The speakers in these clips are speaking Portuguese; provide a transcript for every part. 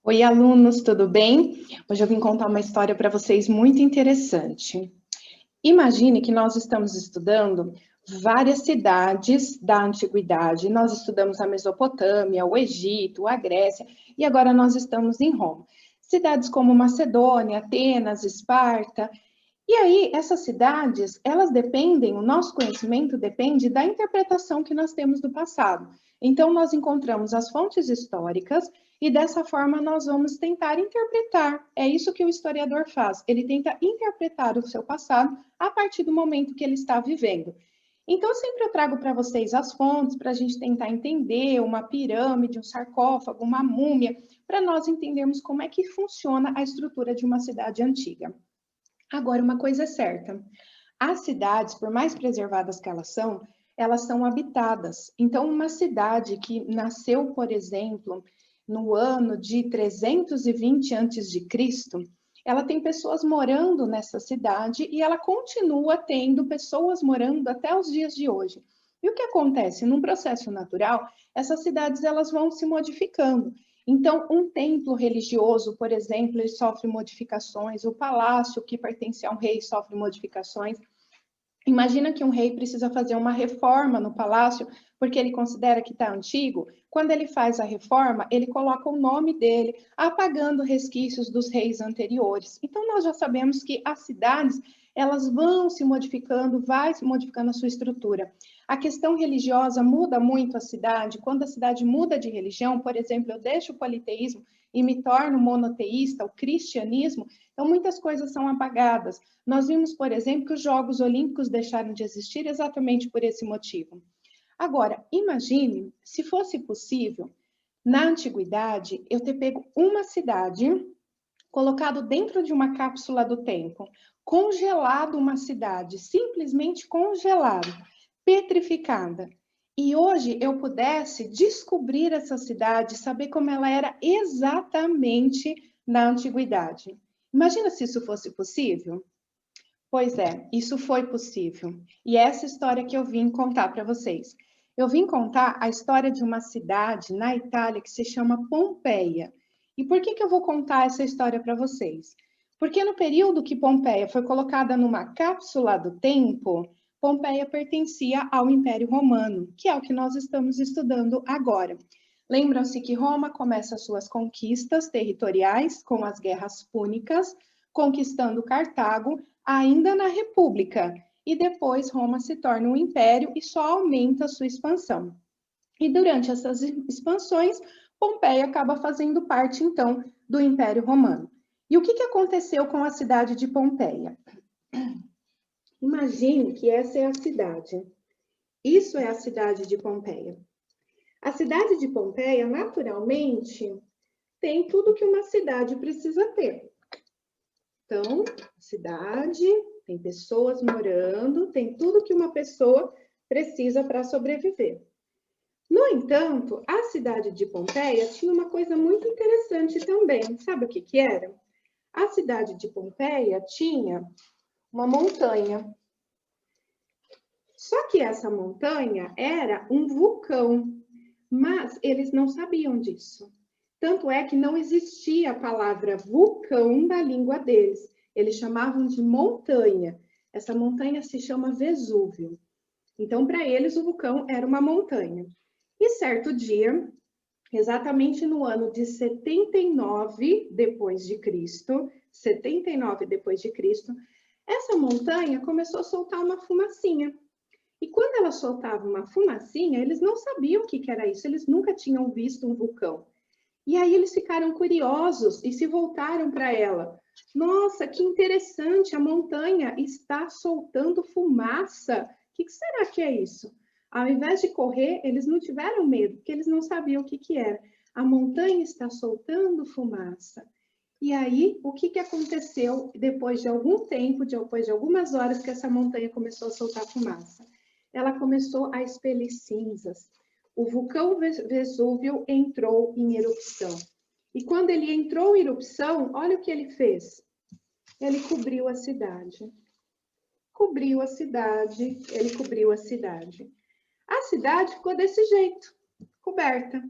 Oi, alunos, tudo bem? Hoje eu vim contar uma história para vocês muito interessante. Imagine que nós estamos estudando várias cidades da antiguidade. Nós estudamos a Mesopotâmia, o Egito, a Grécia e agora nós estamos em Roma. Cidades como Macedônia, Atenas, Esparta. E aí, essas cidades, elas dependem, o nosso conhecimento depende da interpretação que nós temos do passado. Então, nós encontramos as fontes históricas e dessa forma nós vamos tentar interpretar. É isso que o historiador faz. Ele tenta interpretar o seu passado a partir do momento que ele está vivendo. Então, sempre eu trago para vocês as fontes para a gente tentar entender uma pirâmide, um sarcófago, uma múmia, para nós entendermos como é que funciona a estrutura de uma cidade antiga. Agora, uma coisa é certa, as cidades, por mais preservadas que elas são habitadas. Então, uma cidade que nasceu, por exemplo, no ano de 320 a.C., ela tem pessoas morando nessa cidade e ela continua tendo pessoas morando até os dias de hoje. E o que acontece? Num processo natural, essas cidades elas vão se modificando. Então, um templo religioso, por exemplo, ele sofre modificações, o palácio que pertence a um rei sofre modificações. Imagina que um rei precisa fazer uma reforma no palácio porque ele considera que está antigo. Quando ele faz a reforma, ele coloca o nome dele, apagando resquícios dos reis anteriores. Então, nós já sabemos que as cidades, elas vão se modificando, vai se modificando a sua estrutura. A questão religiosa muda muito a cidade. Quando a cidade muda de religião, por exemplo, eu deixo o politeísmo e me torno monoteísta, o cristianismo, então muitas coisas são apagadas. Nós vimos, por exemplo, que os Jogos Olímpicos deixaram de existir exatamente por esse motivo. Agora, imagine se fosse possível, na antiguidade, eu ter pego uma cidade, colocado dentro de uma cápsula do tempo, congelado uma cidade, simplesmente congelado, petrificada. E hoje eu pudesse descobrir essa cidade, saber como ela era exatamente na antiguidade. Imagina se isso fosse possível? Pois é, isso foi possível. E é essa história que eu vim contar para vocês. Eu vim contar a história de uma cidade na Itália que se chama Pompeia. E por que eu vou contar essa história para vocês? Porque no período que Pompeia foi colocada numa cápsula do tempo, Pompeia pertencia ao Império Romano, que é o que nós estamos estudando agora. Lembram-se que Roma começa suas conquistas territoriais com as guerras púnicas, conquistando Cartago, ainda na República, e depois Roma se torna um império e só aumenta a sua expansão. E durante essas expansões, Pompeia acaba fazendo parte, então, do Império Romano. E o que aconteceu com a cidade de Pompeia? Imagine que essa é a cidade. Isso é a cidade de Pompeia. A cidade de Pompeia, naturalmente, tem tudo que uma cidade precisa ter. Então, cidade, tem pessoas morando, tem tudo que uma pessoa precisa para sobreviver. No entanto, a cidade de Pompeia tinha uma coisa muito interessante também. Sabe o que era? A cidade de Pompeia tinha uma montanha. Só que essa montanha era um vulcão, mas eles não sabiam disso. Tanto é que não existia a palavra vulcão na língua deles. Eles chamavam de montanha. Essa montanha se chama Vesúvio. Então, para eles, o vulcão era uma montanha. E certo dia, exatamente no ano de 79 depois de Cristo, 79 depois de Cristo, essa montanha começou a soltar uma fumacinha. E quando ela soltava uma fumacinha, eles não sabiam o que era isso, eles nunca tinham visto um vulcão. E aí eles ficaram curiosos e se voltaram para ela. Nossa, que interessante, a montanha está soltando fumaça. O que será que é isso? Ao invés de correr, eles não tiveram medo, porque eles não sabiam o que era. A montanha está soltando fumaça. E aí, o que aconteceu depois de algum tempo, depois de algumas horas que essa montanha começou a soltar fumaça? Ela começou a expelir cinzas. O vulcão Vesúvio entrou em erupção. E quando ele entrou em erupção, olha o que ele fez. Ele cobriu a cidade. Cobriu a cidade, ele cobriu a cidade. A cidade ficou desse jeito, coberta.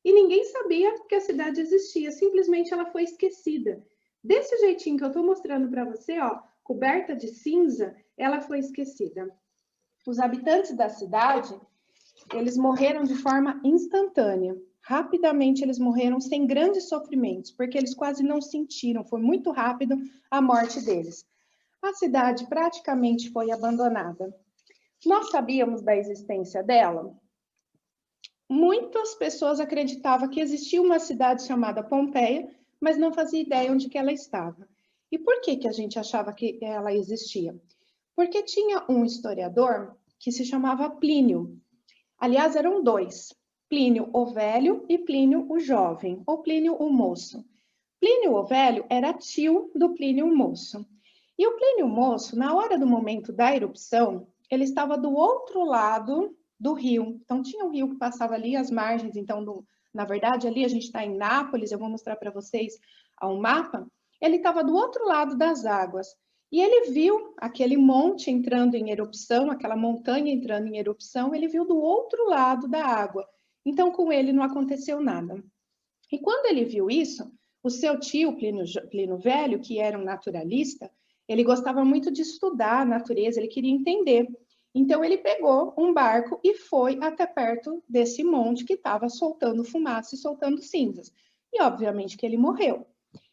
e ninguém sabia que a cidade existia, simplesmente ela foi esquecida. Desse jeitinho que eu estou mostrando para você, ó, coberta de cinza, ela foi esquecida. Os habitantes da cidade, eles morreram de forma instantânea. Rapidamente eles morreram sem grandes sofrimentos, porque eles quase não sentiram, foi muito rápido a morte deles. A cidade praticamente foi abandonada. Nós sabíamos da existência dela? Muitas pessoas acreditavam que existia uma cidade chamada Pompeia, mas não fazia ideia onde que ela estava. E por que a gente achava que ela existia? Porque tinha um historiador que se chamava Plínio. Aliás, eram dois, Plínio o Velho e Plínio o Jovem, ou Plínio o Moço. Plínio o Velho era tio do Plínio o Moço. E o Plínio o Moço, na hora do momento da erupção, ele estava do outro lado do rio. Então, tinha um rio que passava ali, as margens. Então, na verdade, ali a gente está em Nápoles, eu vou mostrar para vocês um mapa. Ele estava do outro lado das águas. E ele viu aquele monte entrando em erupção, aquela montanha entrando em erupção, ele viu do outro lado da água. Então, com ele não aconteceu nada. E quando ele viu isso, o seu tio, Plínio Velho, que era um naturalista, ele gostava muito de estudar a natureza, ele queria entender. Então, ele pegou um barco e foi até perto desse monte que estava soltando fumaça e soltando cinzas. E, obviamente, que ele morreu.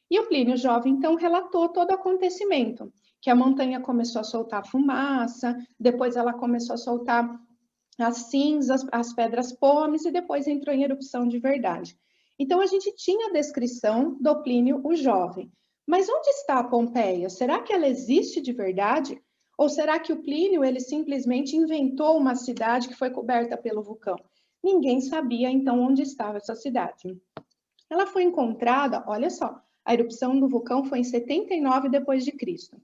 E o Plínio Jovem, então, relatou todo o acontecimento, que a montanha começou a soltar fumaça, depois ela começou a soltar as cinzas, as pedras pomes, e depois entrou em erupção de verdade. Então, a gente tinha a descrição do Plínio o Jovem. Mas onde está a Pompeia? Será que ela existe de verdade? Ou será que o Plínio, ele simplesmente inventou uma cidade que foi coberta pelo vulcão? Ninguém sabia, então, onde estava essa cidade. Ela foi encontrada, olha só, a erupção do vulcão foi em 79 depois de Cristo.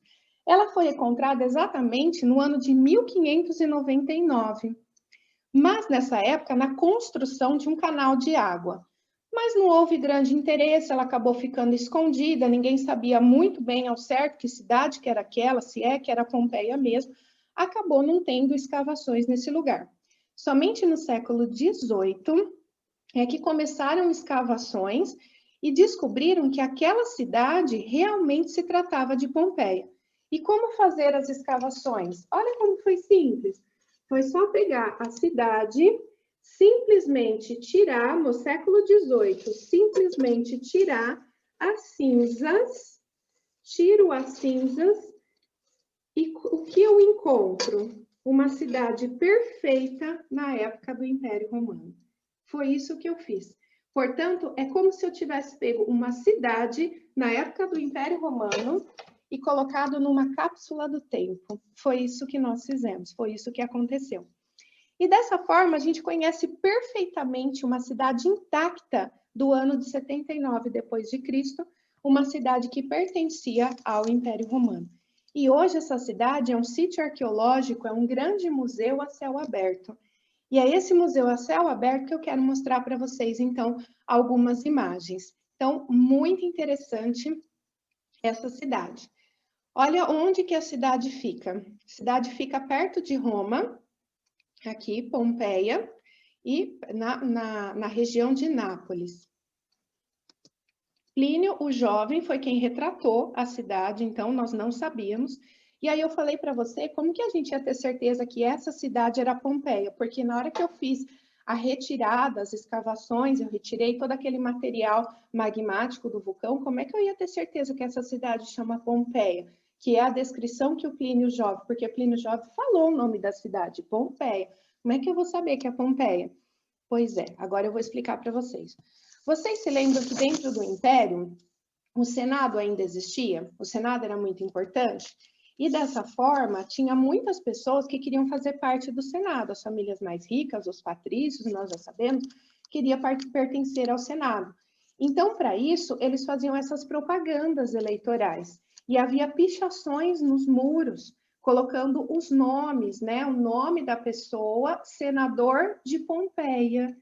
Ela foi encontrada exatamente no ano de 1599. Mas nessa época, na construção de um canal de água. Mas não houve grande interesse, ela acabou ficando escondida, ninguém sabia muito bem ao certo que cidade que era aquela, se é que era Pompeia mesmo, acabou não tendo escavações nesse lugar. Somente no século XVIII é que começaram escavações e descobriram que aquela cidade realmente se tratava de Pompeia. E como fazer as escavações? Olha como foi simples. Foi só pegar a cidade, simplesmente tirar, no século XVIII, simplesmente tirar as cinzas, tiro as cinzas, e o que eu encontro? Uma cidade perfeita na época do Império Romano. Foi isso que eu fiz. Portanto, é como se eu tivesse pego uma cidade na época do Império Romano e colocado numa cápsula do tempo. Foi isso que nós fizemos, foi isso que aconteceu. E dessa forma, a gente conhece perfeitamente uma cidade intacta do ano de 79 depois de Cristo, uma cidade que pertencia ao Império Romano. E hoje essa cidade é um sítio arqueológico, é um grande museu a céu aberto. E é esse museu a céu aberto que eu quero mostrar para vocês, então, algumas imagens. Então, muito interessante essa cidade. Olha onde que a cidade fica. A cidade fica perto de Roma, aqui, Pompeia, e na região de Nápoles. Plínio, o jovem, foi quem retratou a cidade, então nós não sabíamos. E aí eu falei para você como que a gente ia ter certeza que essa cidade era Pompeia, porque na hora que eu fiz a retirada, as escavações, eu retirei todo aquele material magmático do vulcão, como é que eu ia ter certeza que essa cidade chama Pompeia? Que é a descrição que o Plínio Jovem, porque Plínio Jovem falou o nome da cidade, Pompeia. Como é que eu vou saber que é Pompeia? Pois é, agora eu vou explicar para vocês. Vocês se lembram que dentro do Império, o Senado ainda existia? O Senado era muito importante? E dessa forma, tinha muitas pessoas que queriam fazer parte do Senado. As famílias mais ricas, os patrícios, nós já sabemos, queriam pertencer ao Senado. Então, para isso, eles faziam essas propagandas eleitorais. E havia pichações nos muros, colocando os nomes, né? O nome da pessoa, senador de Pompeia.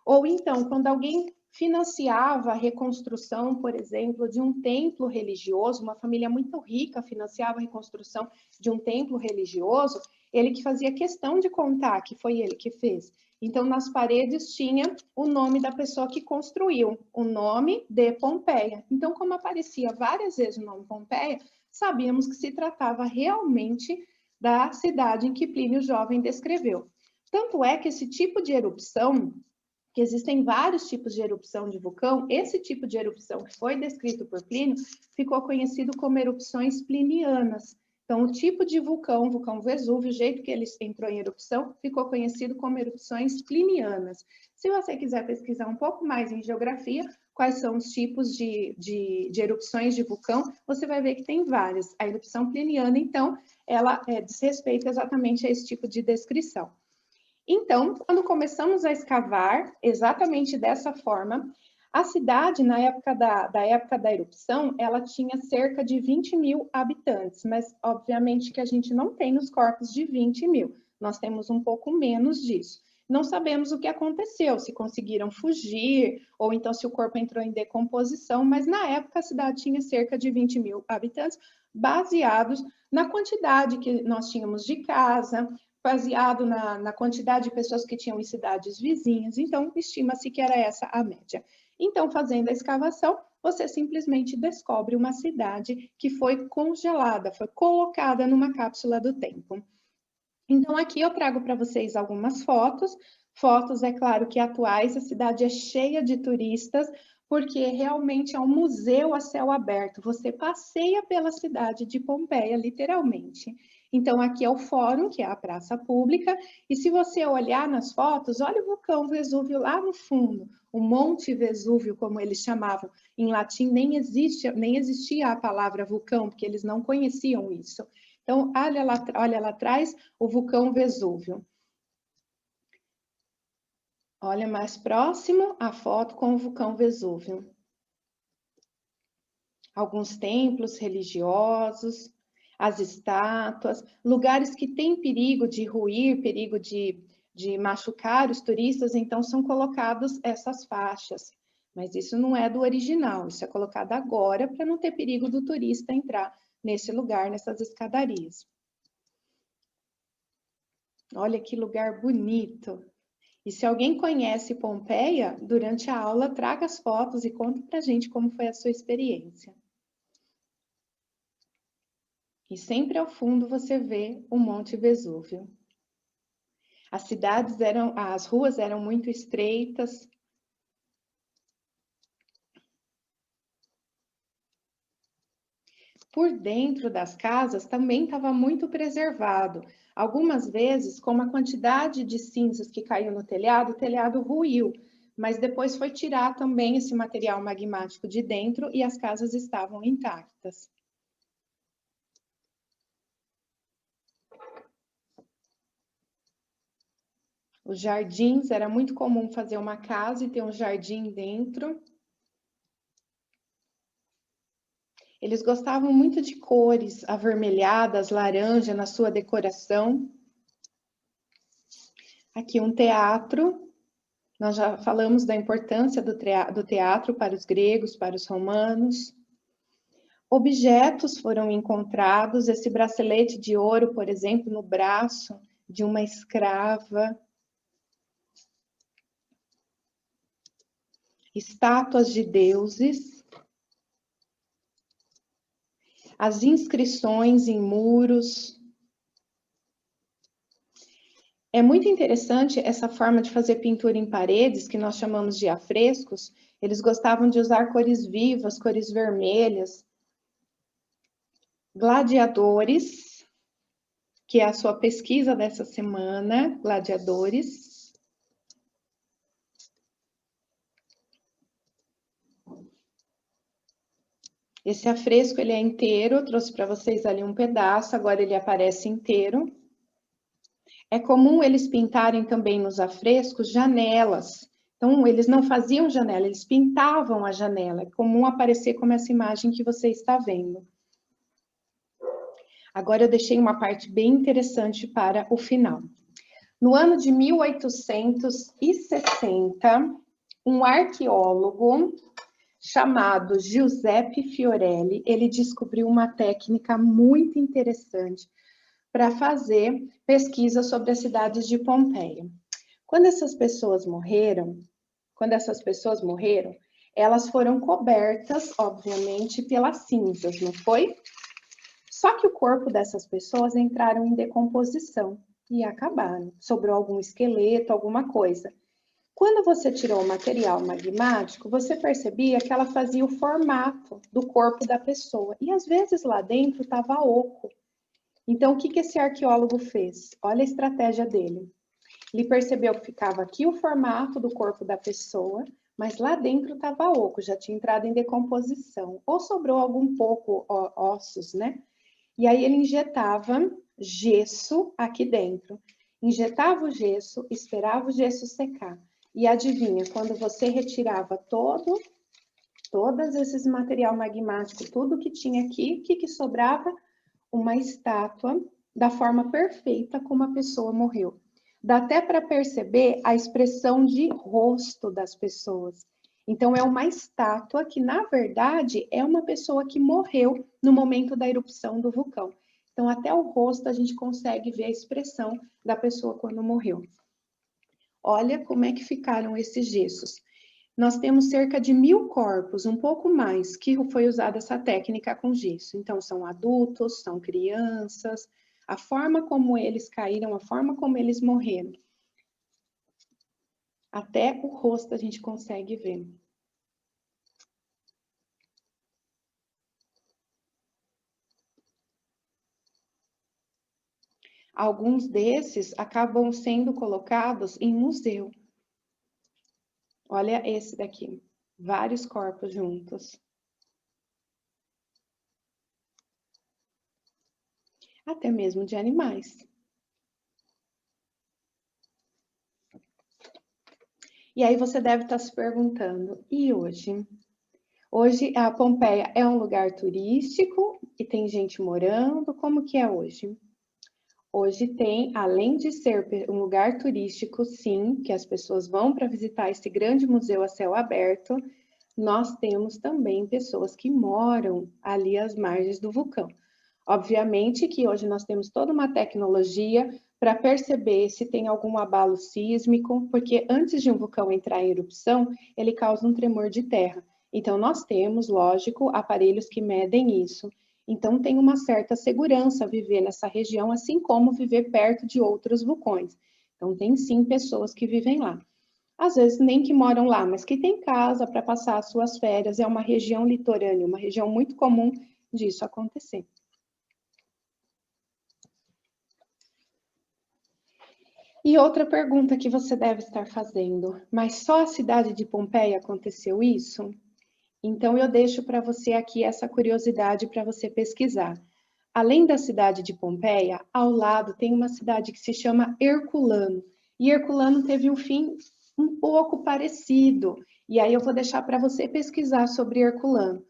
Ou então, quando alguém financiava a reconstrução, por exemplo, de um templo religioso, uma família muito rica financiava a reconstrução de um templo religioso, ele que fazia questão de contar que foi ele que fez. Então, nas paredes tinha o nome da pessoa que construiu, o nome de Pompeia. Então, como aparecia várias vezes o nome Pompeia, sabíamos que se tratava realmente da cidade em que Plínio Jovem descreveu. Tanto é que esse tipo de erupção, que existem vários tipos de erupção de vulcão, esse tipo de erupção que foi descrito por Plínio, ficou conhecido como erupções plinianas. Então, o tipo de vulcão, vulcão Vesúvio, o jeito que ele entrou em erupção, ficou conhecido como erupções plinianas. Se você quiser pesquisar um pouco mais em geografia, quais são os tipos de erupções de vulcão, você vai ver que tem várias. A erupção pliniana, então, ela diz respeito exatamente a esse tipo de descrição. Então, quando começamos a escavar, exatamente dessa forma, a cidade, na época da erupção, ela tinha cerca de 20 mil habitantes, mas obviamente que a gente não tem os corpos de 20 mil, nós temos um pouco menos disso. Não sabemos o que aconteceu, se conseguiram fugir, ou então se o corpo entrou em decomposição, mas na época a cidade tinha cerca de 20 mil habitantes, baseados na quantidade que nós tínhamos de casa, baseado na quantidade de pessoas que tinham em cidades vizinhas, então estima-se que era essa a média. Então, fazendo a escavação, você simplesmente descobre uma cidade que foi congelada, foi colocada numa cápsula do tempo. Então, aqui eu trago para vocês algumas fotos. Fotos, é claro que atuais, a cidade é cheia de turistas, porque realmente é um museu a céu aberto. Você passeia pela cidade de Pompeia, literalmente. Então, aqui é o fórum, que é a praça pública, e se você olhar nas fotos, olha o vulcão Vesúvio lá no fundo, o Monte Vesúvio, como eles chamavam. Em latim nem existia a palavra vulcão, porque eles não conheciam isso. Então, olha lá atrás o vulcão Vesúvio. Olha mais próximo a foto com o vulcão Vesúvio. Alguns templos religiosos, as estátuas, lugares que têm perigo de ruir, perigo de machucar os turistas, então são colocadas essas faixas. Mas isso não é do original, isso é colocado agora para não ter perigo do turista entrar nesse lugar, nessas escadarias. Olha que lugar bonito. E se alguém conhece Pompeia, durante a aula, traga as fotos e conta pra gente como foi a sua experiência. E sempre ao fundo você vê o Monte Vesúvio. As ruas eram muito estreitas. Por dentro das casas também estava muito preservado. Algumas vezes, como a quantidade de cinzas que caiu no telhado, o telhado ruiu, mas depois foi tirar também esse material magmático de dentro e as casas estavam intactas. Os jardins, era muito comum fazer uma casa e ter um jardim dentro. Eles gostavam muito de cores avermelhadas, laranja na sua decoração. Aqui um teatro. Nós já falamos da importância do teatro para os gregos, para os romanos. Objetos foram encontrados, esse bracelete de ouro, por exemplo, no braço de uma escrava. Estátuas de deuses. As inscrições em muros. É muito interessante essa forma de fazer pintura em paredes, que nós chamamos de afrescos. Eles gostavam de usar cores vivas, cores vermelhas. Gladiadores, que é a sua pesquisa dessa semana, gladiadores. Esse afresco, ele é inteiro, eu trouxe para vocês ali um pedaço, agora ele aparece inteiro. É comum eles pintarem também nos afrescos janelas. Então, eles não faziam janela, eles pintavam a janela. É comum aparecer como essa imagem que você está vendo. Agora eu deixei uma parte bem interessante para o final. No ano de 1860, um arqueólogo chamado Giuseppe Fiorelli, ele descobriu uma técnica muito interessante para fazer pesquisa sobre as cidades de Pompeia. Quando essas pessoas morreram, elas foram cobertas, obviamente, pelas cinzas, não foi? Só que o corpo dessas pessoas entraram em decomposição e acabaram. Sobrou algum esqueleto, alguma coisa. Quando você tirou o material magmático, você percebia que ela fazia o formato do corpo da pessoa. E às vezes lá dentro estava oco. Então, o que esse arqueólogo fez? Olha a estratégia dele. Ele percebeu que ficava aqui o formato do corpo da pessoa, mas lá dentro estava oco, já tinha entrado em decomposição. Ou sobrou algum pouco ossos, né? E aí ele injetava gesso aqui dentro. Injetava o gesso, esperava o gesso secar. E adivinha, quando você retirava todos esses material magmático, tudo que tinha aqui, o que sobrava? Uma estátua da forma perfeita como a pessoa morreu. Dá até para perceber a expressão de rosto das pessoas. Então, é uma estátua que, na verdade, é uma pessoa que morreu no momento da erupção do vulcão. Então, até o rosto a gente consegue ver a expressão da pessoa quando morreu. Olha como é que ficaram esses gessos. Nós temos cerca de 1000 corpos, um pouco mais, que foi usada essa técnica com gesso. Então, são adultos, são crianças, a forma como eles caíram, a forma como eles morreram. Até o rosto a gente consegue ver. Alguns desses acabam sendo colocados em museu. Olha esse daqui, vários corpos juntos. Até mesmo de animais. E aí você deve estar se perguntando, e hoje? Hoje a Pompeia é um lugar turístico e tem gente morando, como que é hoje? Hoje tem, além de ser um lugar turístico, sim, que as pessoas vão para visitar esse grande museu a céu aberto, nós temos também pessoas que moram ali às margens do vulcão. Obviamente que hoje nós temos toda uma tecnologia para perceber se tem algum abalo sísmico, porque antes de um vulcão entrar em erupção, ele causa um tremor de terra. Então, nós temos, lógico, aparelhos que medem isso. Então, tem uma certa segurança viver nessa região, assim como viver perto de outros vulcões. Então, tem sim pessoas que vivem lá. Às vezes, nem que moram lá, mas que tem casa para passar as suas férias. É uma região litorânea, uma região muito comum disso acontecer. E outra pergunta que você deve estar fazendo, mas só a cidade de Pompeia aconteceu isso? Então eu deixo para você aqui essa curiosidade para você pesquisar. Além da cidade de Pompeia, ao lado tem uma cidade que se chama Herculano. E Herculano teve um fim um pouco parecido. E aí eu vou deixar para você pesquisar sobre Herculano.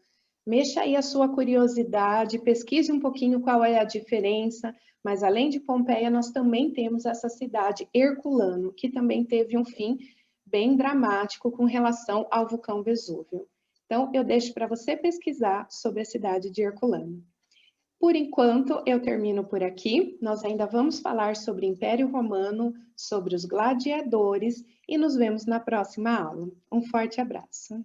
Mexa aí a sua curiosidade, pesquise um pouquinho qual é a diferença, mas além de Pompeia, nós também temos essa cidade, Herculano, que também teve um fim bem dramático com relação ao vulcão Vesúvio. Então, eu deixo para você pesquisar sobre a cidade de Herculano. Por enquanto, eu termino por aqui. Nós ainda vamos falar sobre o Império Romano, sobre os gladiadores e nos vemos na próxima aula. Um forte abraço.